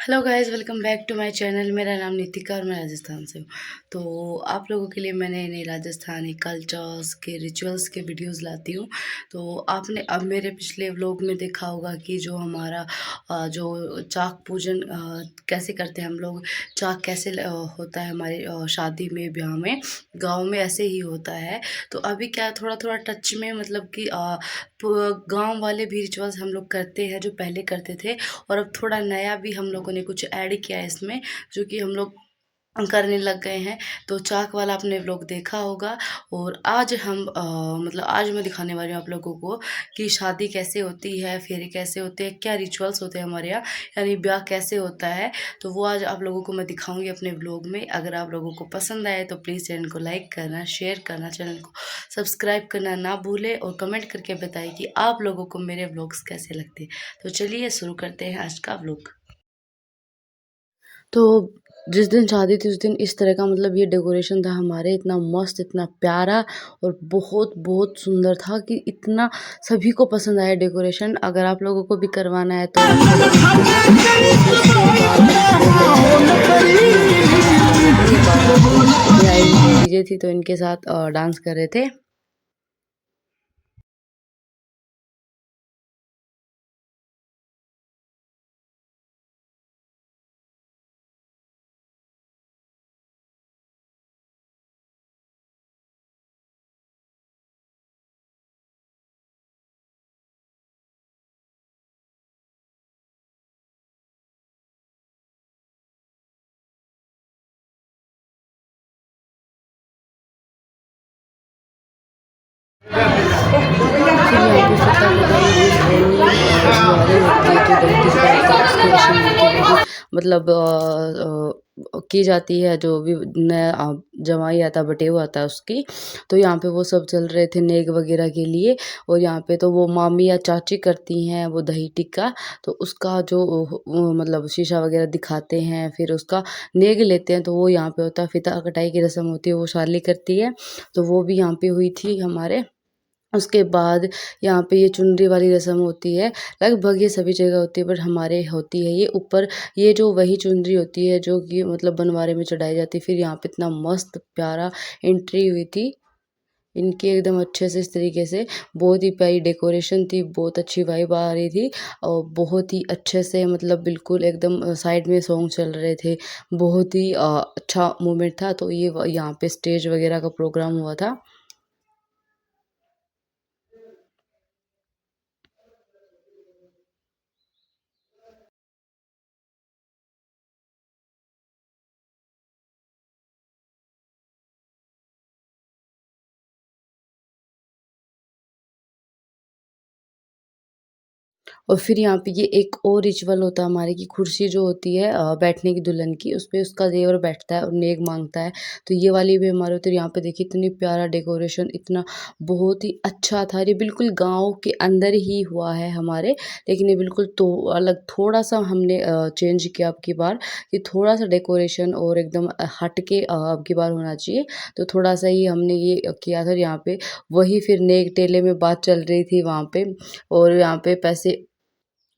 Hello guys, welcome back to my channel. मेरा नाम नितिका और मैं राजस्थान से हूँ। तो आप लोगों के लिए मैंने नई राजस्थानी कल्चर्स के रिचुअल्स के वीडियोस लाती हूँ। तो आपने अब मेरे पिछले व्लॉग में देखा होगा कि जो हमारा जो चाक पूजन कैसे करते हैं हम लोग, चाक कैसे होता है हमारी शादी में, ब्याह में, गाँव में ऐसे ही होता है। तो अभी क्या है, थोड़ा थोड़ा टच में, मतलब कि गाँव वाले भी रिचुअल्स हम लोग करते हैं जो पहले करते थे, और अब थोड़ा नया भी हम लोगों ने कुछ ऐड किया है इसमें, जो कि हम लोग करने लग गए हैं। तो चाक वाला आपने व्लॉग देखा होगा। और आज हम मतलब आज मैं दिखाने वाली हूँ आप लोगों को कि शादी कैसे होती है, फेरे कैसे होते हैं, क्या रिचुअल्स होते हैं हमारे यहाँ, यानी ब्याह कैसे होता है। तो वो आज आप लोगों को मैं दिखाऊंगी अपने व्लॉग में। अगर आप लोगों को पसंद आए तो प्लीज़ चैनल को लाइक करना, शेयर करना, चैनल को सब्सक्राइब करना ना भूलें, और कमेंट करके बताइए कि आप लोगों को मेरे व्लॉग्स कैसे लगते हैं। तो चलिए शुरू करते हैं आज का व्लॉग। तो जिस दिन शादी थी उस दिन इस तरह का, मतलब ये डेकोरेशन था हमारे, इतना मस्त, इतना प्यारा और बहुत बहुत सुंदर था कि इतना सभी को पसंद आया डेकोरेशन। अगर आप लोगों को भी करवाना है तो आप मुझे लिंक देना। और फिर उसके बाद डीजे थी तो इनके साथ डांस कर रहे थे। फिर यहाँ पे फीता कटाई हुई होनी होती है, जो लड़की का होता है उसकी रस्म होती है, वो भी मतलब की जाती है। जो भी नया जमाई आता है, बटेवा आता है उसकी। तो यहाँ पे वो सब चल रहे थे नेग वगैरह के लिए। और यहाँ पे तो वो मामी या चाची करती हैं वो दही टिक्का। तो उसका जो मतलब शीशा वगैरह दिखाते हैं, फिर उसका नेग लेते हैं। तो वो यहाँ पे होता है, फीता कटाई की रस्म होती है, वो शाली करती है। तो वो भी यहाँ पे हुई थी हमारे। उसके बाद यहाँ पे ये चुनरी वाली रस्म होती है। लगभग ये सभी जगह होती है, बट हमारे होती है ये ऊपर। ये जो वही चुनरी होती है जो कि मतलब बनवारे में चढ़ाई जाती है। फिर यहाँ पे इतना मस्त प्यारा एंट्री हुई थी इनकी, एकदम अच्छे से इस तरीके से। बहुत ही प्यारी डेकोरेशन थी, बहुत अच्छी वाइब आ रही थी। और बहुत ही अच्छे से, मतलब बिल्कुल एकदम साइड में सॉन्ग चल रहे थे। बहुत ही अच्छा मोमेंट था। तो ये यहाँ पे स्टेज वगैरह का प्रोग्राम हुआ था। और फिर यहाँ पे ये एक और रिचुअल होता है हमारे, कि कुर्सी जो होती है बैठने की दुल्हन की, उस पे उसका देवर बैठता है और नेक मांगता है। तो ये वाली भी हमारे होती है। यहाँ पे देखिए इतनी प्यारा डेकोरेशन, इतना बहुत ही अच्छा था। ये बिल्कुल गाँव के अंदर ही हुआ है हमारे, लेकिन ये बिल्कुल तो अलग, थोड़ा सा हमने चेंज किया अब की बार, कि थोड़ा सा डेकोरेशन और एकदम हट के अब की बार होना चाहिए। तो थोड़ा सा ही हमने ये किया था। यहाँ पे वही फिर नेक टेले में बात चल रही थी वहाँ पे। और यहाँ पे पैसे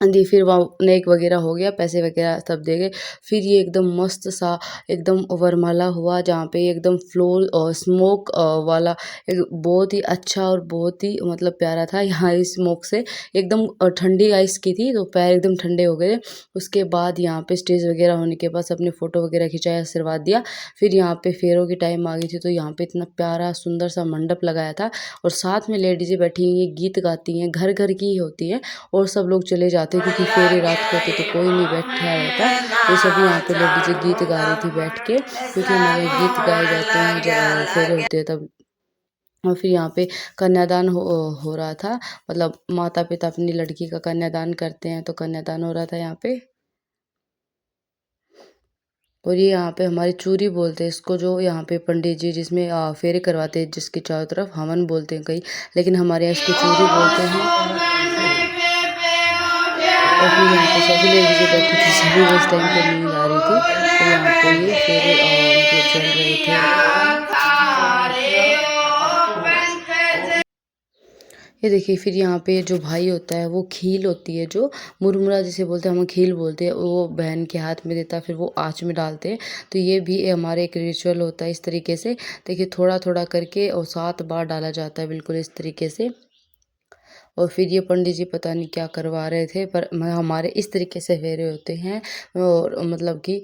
दी, फिर वहाँ नेक वगैरह हो गया, पैसे वगैरह सब दे गए। फिर ये एकदम मस्त सा एकदम वरमाला हुआ, जहाँ पे एकदम फ्लोर और स्मोक वाला एक बहुत ही अच्छा और बहुत ही मतलब प्यारा था। यहाँ इस स्मोक से एकदम ठंडी आइस की थी, तो पैर एकदम ठंडे हो गए। उसके बाद यहाँ पे स्टेज वगैरह होने के बाद सबने फ़ोटो वगैरह खिंचाया, आशीर्वाद दिया। फिर यहाँ पे फेरों की टाइम आ गई थी, तो यहाँ पे इतना प्यारा सुंदर सा मंडप लगाया था। और साथ में लेडीज़ें बैठी हुई, ये गीत गाती हैं, घर घर की ही होती है। और सब लोग चले जाते, क्योंकि फेरे रात को होते तो कोई नहीं बैठा रहता। तो सभी यहाँ पे लेडीजें गीत गा रही थी बैठ के, क्योंकि हमारे यहाँ गीत गाए जाते हैं जब फेरे होते हैं तब। और फिर यहाँ पे कन्यादान हो रहा था, मतलब माता पिता अपनी लड़की का कन्यादान करते हैं, तो कन्यादान हो रहा था यहाँ पे। और ये यहाँ पे हमारी चूरी बोलते हैं इसको, जो यहाँ पे पंडित जी जिसमें फेरे करवाते हैं, जिसके चारों तरफ हवन बोलते हैं कई, लेकिन हमारे यहाँ इसको चूरी बोलते हैं। और फिर यहाँ पे सभी लेडीज़ें बैठी थी, सभी को इस टाइम पे नींद आ रही थी। तो यहाँ पे ये फेरे मतलब चल रहे थे। ये देखिए फिर यहाँ पे जो भाई होता है वो खील होती है जो मुरमुरा जिसे बोलते हैं, हम खील बोलते हैं, वो बहन के हाथ में देता है, फिर वो आँच में डालते हैं। तो ये भी हमारे एक रिचुअल होता है इस तरीके से। देखिए थोड़ा-थोड़ा करके और 7 बार डाला जाता है बिल्कुल इस तरीके से। और फिर ये पंडित जी पता नहीं क्या करवा रहे थे, पर हमारे इस तरीके से फेरे होते हैं। और मतलब कि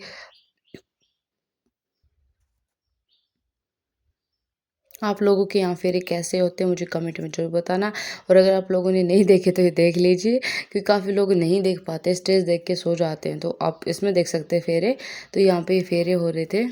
आप लोगों के यहाँ फेरे कैसे होते हैं मुझे कमेंट में ज़रूर बताना। और अगर आप लोगों ने नहीं देखे तो ये देख लीजिए, क्योंकि काफ़ी लोग नहीं देख पाते, स्टेज देख के सो जाते हैं, तो आप इसमें देख सकते हैं फेरे। तो यहाँ पे ये फेरे हो रहे थे।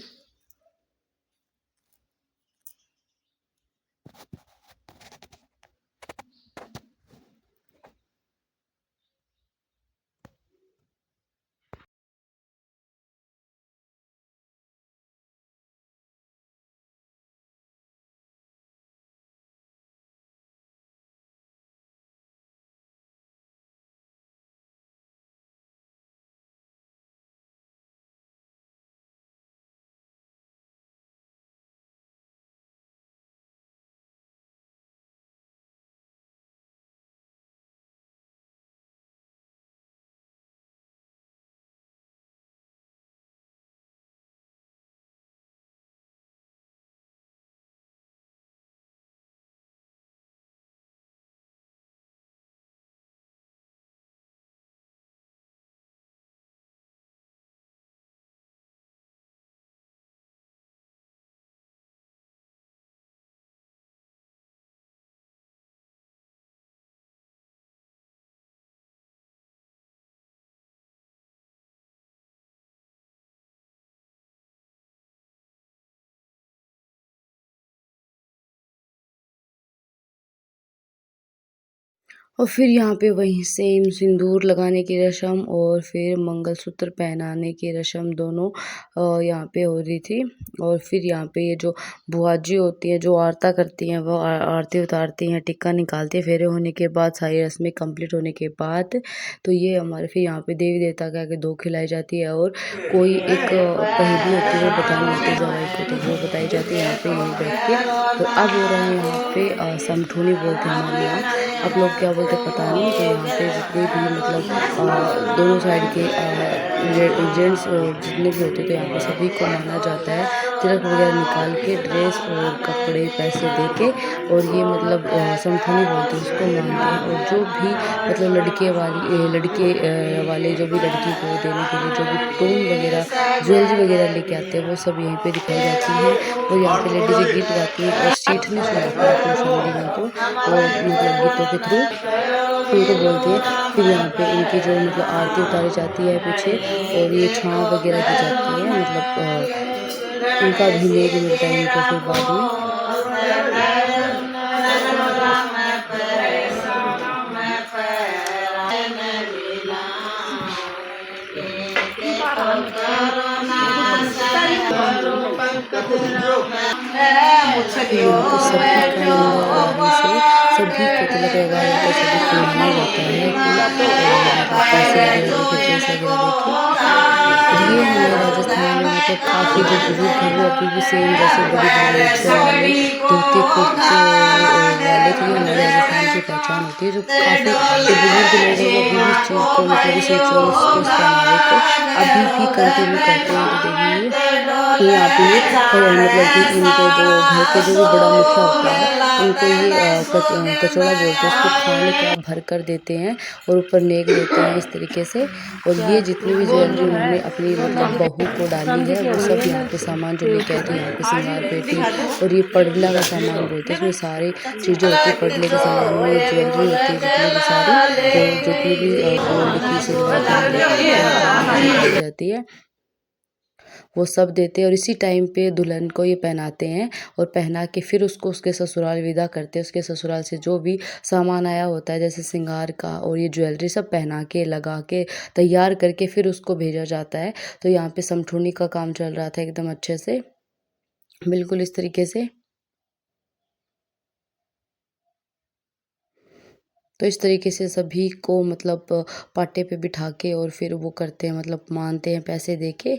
और फिर यहाँ पे वहीं सेम सिंदूर लगाने की रस्म और फिर मंगलसूत्र पहनाने की रस्म दोनों यहाँ पे हो रही थी। और फिर यहाँ पे ये जो बुआ जी होती हैं जो आरता करती हैं, वो आरती उतारती हैं, टिक्का निकालती हैं फेरे होने के बाद, सारी रस्में कंप्लीट होने के बाद। तो ये हमारे फिर यहाँ पे देवी देवता के आगे दो खिलाई जाती है और कोई एक पहेली होती है वो बतानी होती है जवाई को, तो वो बताई जाती है यहाँ पे यहीं बैठ के। और अब हो रहा है यहाँ पे समठूनी बोलते हैं हमारे यहाँ, आप लोग क्या बोलते पता नहीं। तो यहाँ पे जितने भी मतलब दोनों साइड के जेंट्स जितने भी होते, तो यहाँ पे सभी को माना जाता है। तिलक वगैरह निकाल के ड्रेस और कपड़े पैसे दे के, और ये मतलब समठूनी बोलते हैं इसको, मानते हैं। और जो भी मतलब लड़के वाले जो भी लड़की को देने के लिए जो भी टोन वगैरह ज्वेलरी वगैरह लेके आते हैं, वो सब यहीं पे दिखाई जाती हैं। और यहाँ पे लेडीज़ें गीत गाती हैं और सीठनी सुनाती हैं अपनी सहेलियों को, वो मतलब गीतों के थ्रू उनको बोलती है। फिर यहाँ पे इनकी जो मतलब आरती उतारी जाती है पीछे, और ये छाँव वगैरह की जाती है, मतलब इनका भी नेग मिलता है इनको फिर बाद में। फिर यहाँ पे सभी का ईमानदारी से सभी को तिलक लगाया जाता है, सभी को माना जाता है कि मतलब पैसे वगैरह देके, ड्रेस वगैरह देके। और ये हमारे राजस्थान में मतलब काफ़ी जो बुजुर्ग हैं वो अभी भी सेम जैसे बड़ी-बड़ी मूंछें वाले धोती कुर्ते और वाले, तो ये हमारे राजस्थान की पहचान होती है। जो काफ़ी जो बुजुर्ग लोग हैं वो अभी भी इस चीज़ को मतलब इस रिचुअल्स को, इस पहनावे को अभी भी कंटिन्यू करते हैं। तो देखिए ये यहाँ पे ये मतलब कि इनको जो घर के जो भी बड़ा मुखिया होता है, उनको ये कचौड़ा बोलते हैं, उसको थाल का भर कर देते हैं और ऊपर नेक देते हैं इस तरीके से। और ये जितनी भी ज्वेलरी उन्होंने अपनी मतलब बहू को डाली है, वो सब यहाँ पे सामान जो लेके आए थे, यहाँ पे सिंगार पेटी और ये पड़ला का सामान बोलते हैं, इसमें सारी चीज़ें होती है पड़ले के सामान में, ज्वेलरी होती है जितनी भी सारी, तो जितनी भी गोल्ड की, सिल्वर की, चांदी की चीज़ें दी जाती है, वो सब देते हैं। और इसी टाइम पे दुल्हन को ये पहनाते हैं और पहना के फिर उसको उसके ससुराल विदा करते हैं। उसके ससुराल से जो भी सामान आया होता है जैसे श्रृंगार का और ये ज्वेलरी सब पहना के, लगा के, तैयार करके फिर उसको भेजा जाता है। तो यहाँ पे समठूनी का काम चल रहा था एकदम अच्छे से, बिल्कुल इस तरीके से। तो इस तरीके से सभी को मतलब पाटे पे बिठा के और फिर वो करते हैं, मतलब मानते हैं पैसे दे के।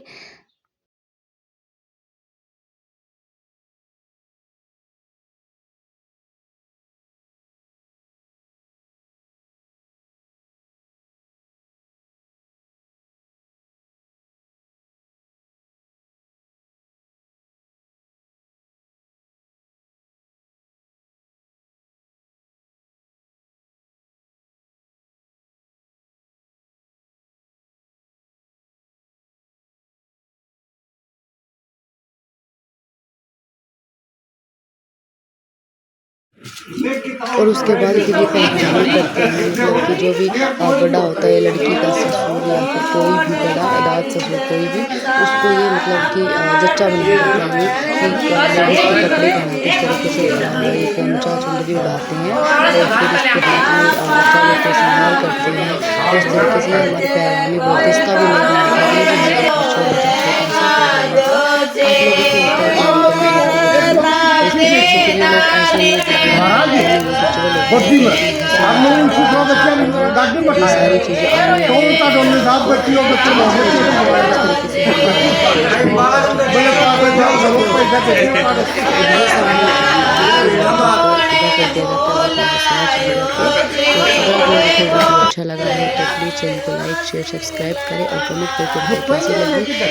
और उसके बाद फिर ये पहचान करते हैं, मतलब कि जो भी बड़ा होता है लड़की का ससुर या फिर कोई भी बड़ा दाद ससुर कोई भी, उसको ये मतलब कि जच्चा बनाया जाता है कि लेडीज़ के कपड़े पहना के इस तरीके से ये पोंचा चुंदरी उड़ाते हैं और फिर इसके बाद में बच्चा लोग का श्रृंगार करते हैं। तो इस तरीके से हमारे पैरानी बहुत इसका भी लोग मानते हैं कि हमारा छोटा सा आप लोगों को होता है इस तरीके से फिर ये लोग ऐसे ही सारी चीज़ें अच्छा लगा है तो प्लीज़ चैनल को लाइक शेयर सब्सक्राइब करें और कमेंट करके कैसी लगी वीडियो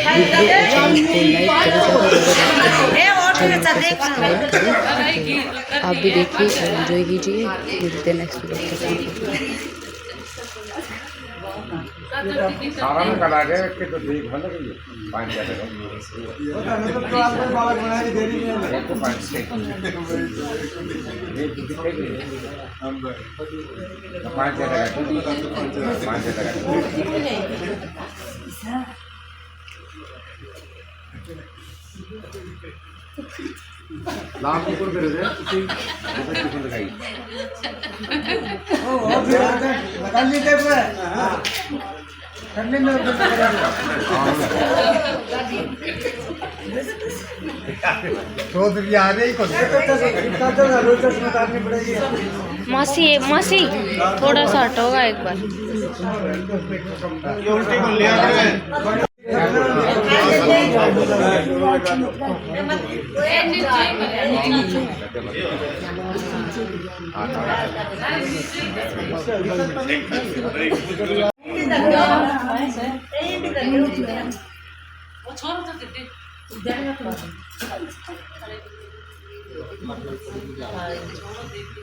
और चैनल को लाइक करें, चैनल को सब्सक्राइब करें। तो आप भी देखिए और एंजॉय कीजिए। मिलते हैं नेक्स्ट वीडियो के साथ। सारा में कला गया कि तो देख भले कि 5 जगह एक तो 5 से एक दिखेगी हम 5 जगह 5 जगह लाभ को कर दे उसी किसी लगाई ओ लगा ली दे पे ठंडे में तो दिया आ रही को मासी मासी थोड़ा सा हटोगा एक बार।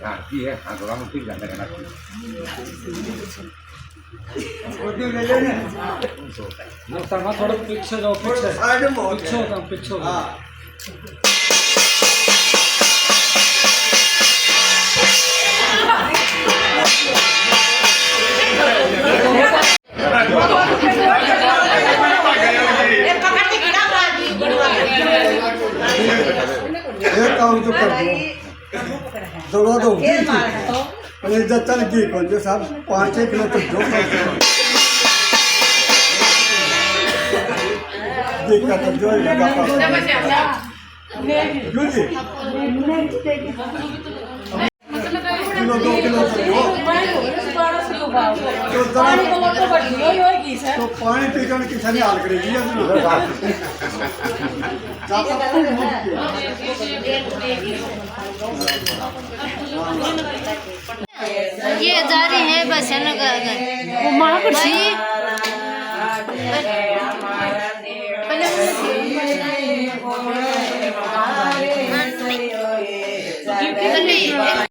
हाँ की है हाँ तो हम ठीक जानते हैं ना थोड़ा पीछे जाओ पीछे पीछे एक काम तो कर दो दौड़ा दो जच्चा की कौन जो साहब 5 किलो तक जो देखा तो जो लगा किलो 2 किलो तो पानी पीकर किसान हाल करेगी ये जा रही है बस है ना वो माँ पहले